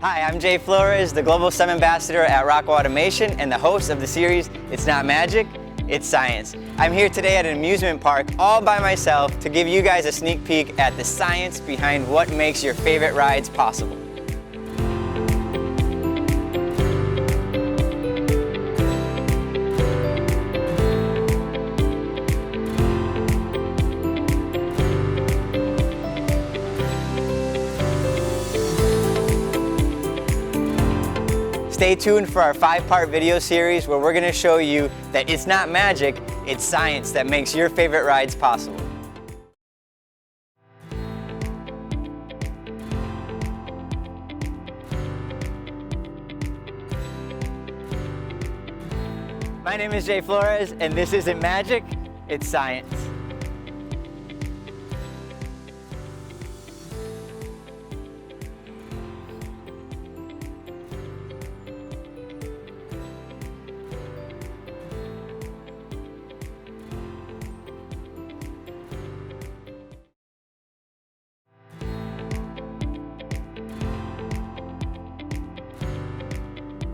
Hi, I'm Jay Flores, the Global STEM Ambassador at Rockwell Automation and the host of the series, It's Not Magic, It's Science. I'm here today at an amusement park all by myself to give you guys a sneak peek at the science behind what makes your favorite rides possible. Stay tuned for our 5-part video series where we're going to show you that it's not magic, it's science that makes your favorite rides possible. My name is Jay Flores, and this isn't magic, it's science.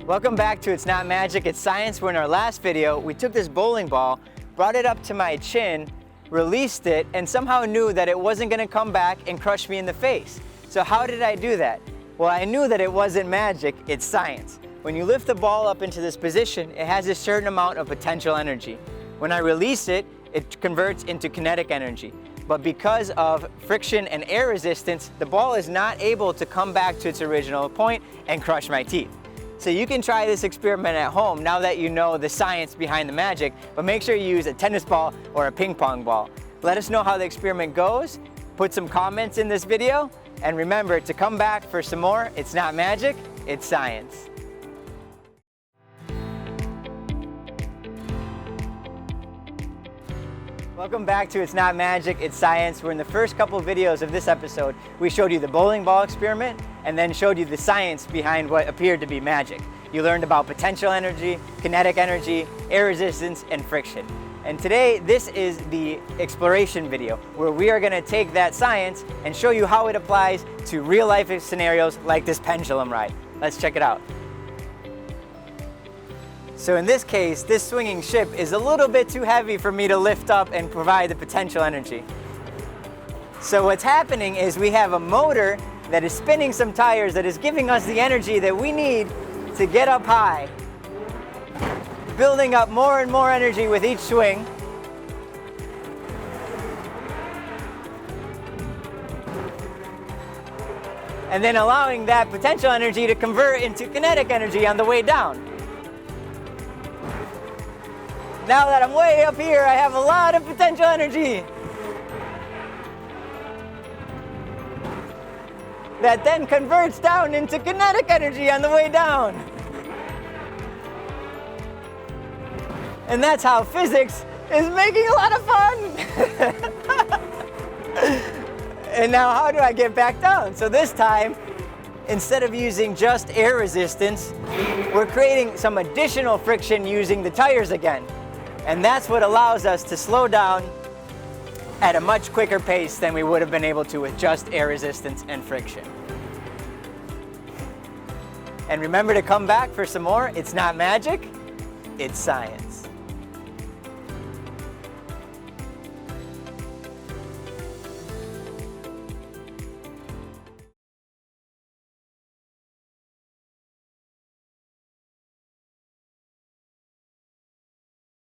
Welcome back to It's Not Magic, It's Science, where in our last video, we took this bowling ball, brought it up to my chin, released it, and somehow knew that it wasn't gonna come back and crush me in the face. So how did I do that? Well, I knew that it wasn't magic, it's science. When you lift the ball up into this position, it has a certain amount of potential energy. When I release it, it converts into kinetic energy. But because of friction and air resistance, the ball is not able to come back to its original point and crush my teeth. So you can try this experiment at home now that you know the science behind the magic, but make sure you use a tennis ball or a ping pong ball. Let us know how the experiment goes, put some comments in this video, and remember to come back for some more. It's not magic, it's science. Welcome back to It's Not Magic, It's Science. We're in the first couple videos of this episode. We showed you the bowling ball experiment and then showed you the science behind what appeared to be magic. You learned about potential energy, kinetic energy, air resistance, and friction. And today, this is the exploration video where we are gonna take that science and show you how it applies to real life scenarios like this pendulum ride. Let's check it out. So in this case, this swinging ship is a little bit too heavy for me to lift up and provide the potential energy. So what's happening is we have a motor that is spinning some tires that is giving us the energy that we need to get up high, building up more and more energy with each swing. And then allowing that potential energy to convert into kinetic energy on the way down. Now that I'm way up here, I have a lot of potential energy that then converts down into kinetic energy on the way down. And that's how physics is making a lot of fun. And now how do I get back down? So this time, instead of using just air resistance, we're creating some additional friction using the tires again. And that's what allows us to slow down at a much quicker pace than we would have been able to with just air resistance and friction. And remember to come back for some more. It's not magic, it's science.